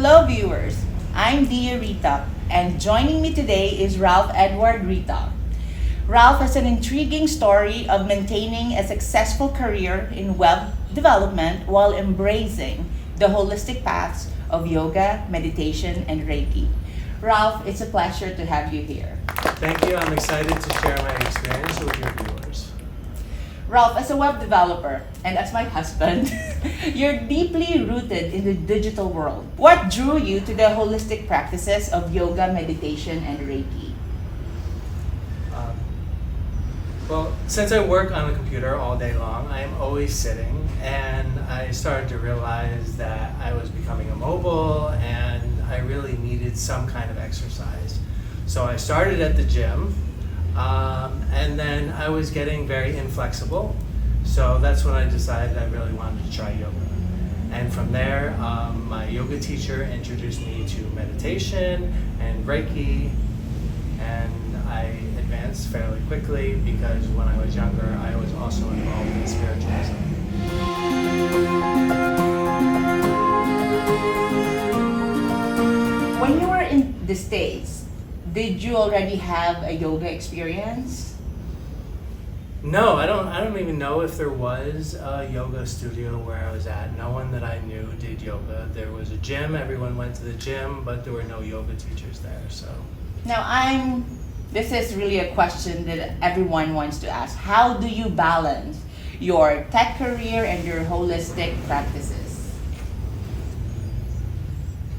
Hello, viewers. I'm Dia Ritoch, and joining me today is Ralph Edward Ritoch. Ralph has an intriguing story of maintaining a successful career in web development while embracing the holistic paths of yoga, meditation, and Reiki. Ralph, it's a pleasure to have you here. Thank you. I'm excited to share my experience with your viewers. Ralph, as a web developer and as my husband, you're deeply rooted in the digital world. What drew you to the holistic practices of yoga, meditation, and Reiki? Well, since I work on the computer all day long, I am always sitting, and I started to realize that I was becoming immobile and I really needed some kind of exercise. So I started at the gym, and then I was getting very inflexible. So that's when I decided I really wanted to try yoga. And from there, my yoga teacher introduced me to meditation and Reiki, and I advanced fairly quickly because when I was younger, I was also involved in spiritualism. When you were in the States, did you already have a yoga experience? No, I don't even know if there was a yoga studio where I was at. No one that I knew did yoga. There was a gym, everyone went to the gym, but there were no yoga teachers there, so. Now this is really a question that everyone wants to ask. How do you balance your tech career and your holistic practices?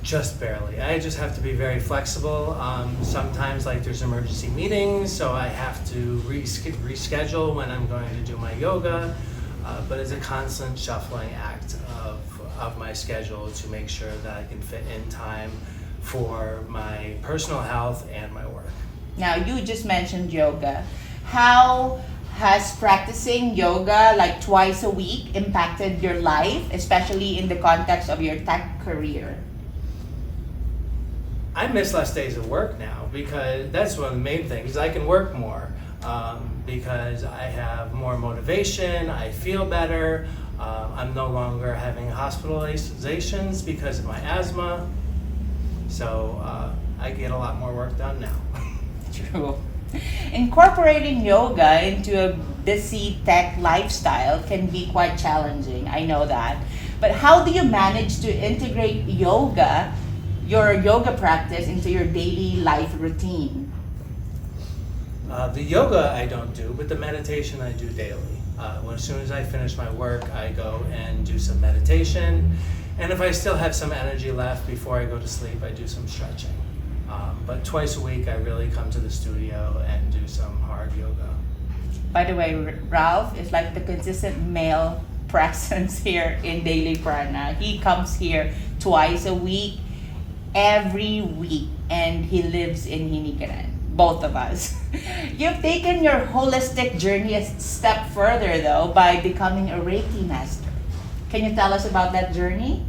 Just barely. I just have to be very flexible. Sometimes there's emergency meetings, so I have to reschedule when I'm going to do my yoga, but it's a constant shuffling act of my schedule to make sure that I can fit in time for my personal health and my work. Now, you just mentioned yoga. How has practicing yoga twice a week impacted your life, especially in the context of your tech career? I miss less days of work now because that's one of the main things. I can work more because I have more motivation, I feel better, I'm no longer having hospitalizations because of my asthma, so I get a lot more work done now. True. Incorporating yoga into a busy tech lifestyle can be quite challenging, I know that. But how do you manage to integrate your yoga practice into your daily life routine? The yoga I don't do, but the meditation I do daily. As soon as I finish my work, I go and do some meditation. And if I still have some energy left before I go to sleep, I do some stretching. But twice a week, I really come to the studio and do some hard yoga. By the way, Ralph is like the consistent male presence here in Daily Prana. He comes here twice a week, every week, and he lives in Hinigaran, both of us. You've taken your holistic journey a step further, though, by becoming a Reiki Master. Can you tell us about that journey?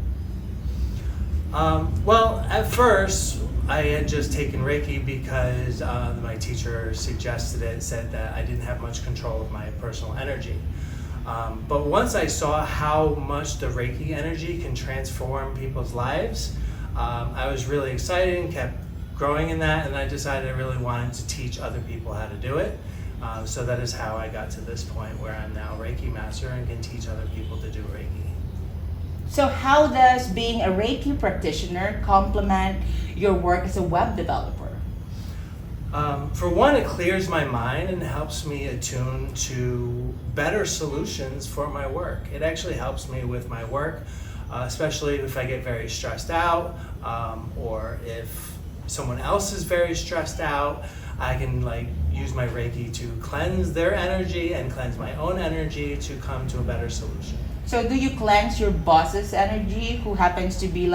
Well, at first, I had just taken Reiki because my teacher suggested it, said that I didn't have much control of my personal energy. But once I saw how much the Reiki energy can transform people's lives, I was really excited and kept growing in that, and I decided I really wanted to teach other people how to do it. So that is how I got to this point where I'm now Reiki Master and can teach other people to do Reiki. So how does being a Reiki practitioner complement your work as a web developer? For one, it clears my mind and helps me attune to better solutions for my work. It actually helps me with my work, especially if I get very stressed out, or if someone else is very stressed out. I can use my Reiki to cleanse their energy and cleanse my own energy to come to a better solution. So do you cleanse your boss's energy who happens to be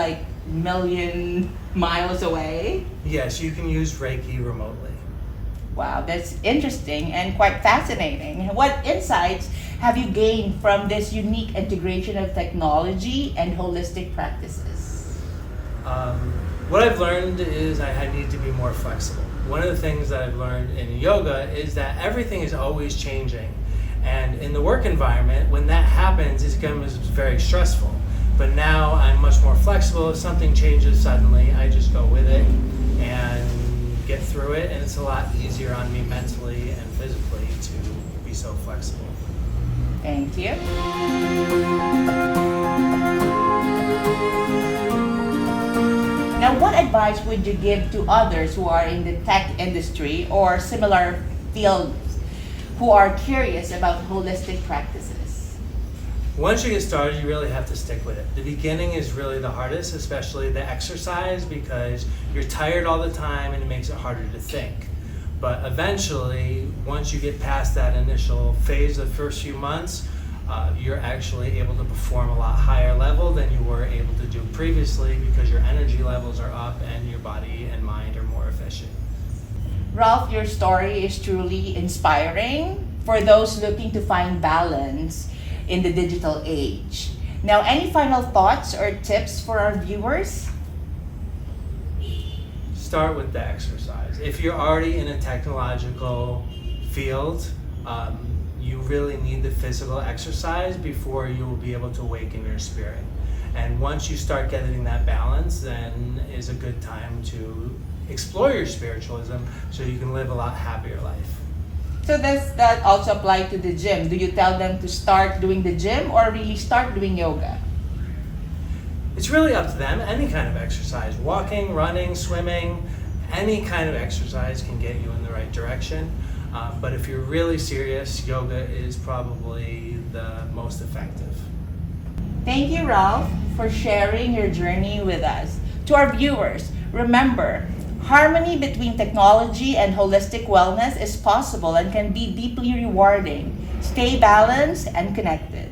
million miles away? Yes, you can use Reiki remotely. Wow, that's interesting and quite fascinating. What insights have you gained from this unique integration of technology and holistic practices? What I've learned is I need to be more flexible. One of the things that I've learned in yoga is that everything is always changing. And in the work environment, when that happens, it becomes very stressful But now I'm much more flexible. If something changes suddenly, I just go with it and get through it, and it's a lot easier on me mentally and physically to be so flexible. Thank you. Now, what advice would you give to others who are in the tech industry or similar fields who are curious about holistic practices? Once you get started, you really have to stick with it. The beginning is really the hardest, especially the exercise, because you're tired all the time and it makes it harder to think. But eventually, once you get past that initial phase, the first few months, you're actually able to perform a lot higher level than you were able to do previously, because your energy levels are up and your body and mind are more efficient. Ralph, your story is truly inspiring for those looking to find balance in the digital age. Now, any final thoughts or tips for our viewers? Start with the exercise. If you're already in a technological field, you really need the physical exercise before you will be able to awaken your spirit. And once you start getting that balance, then is a good time to explore your spiritualism so you can live a lot happier life. So does that also apply to the gym? Do you tell them to start doing the gym or really start doing yoga? It's really up to them. Any kind of exercise, walking, running, swimming, any kind of exercise can get you in the right direction. But if you're really serious, yoga is probably the most effective. Thank you, Ralph, for sharing your journey with us. To our viewers, remember, harmony between technology and holistic wellness is possible and can be deeply rewarding. Stay balanced and connected.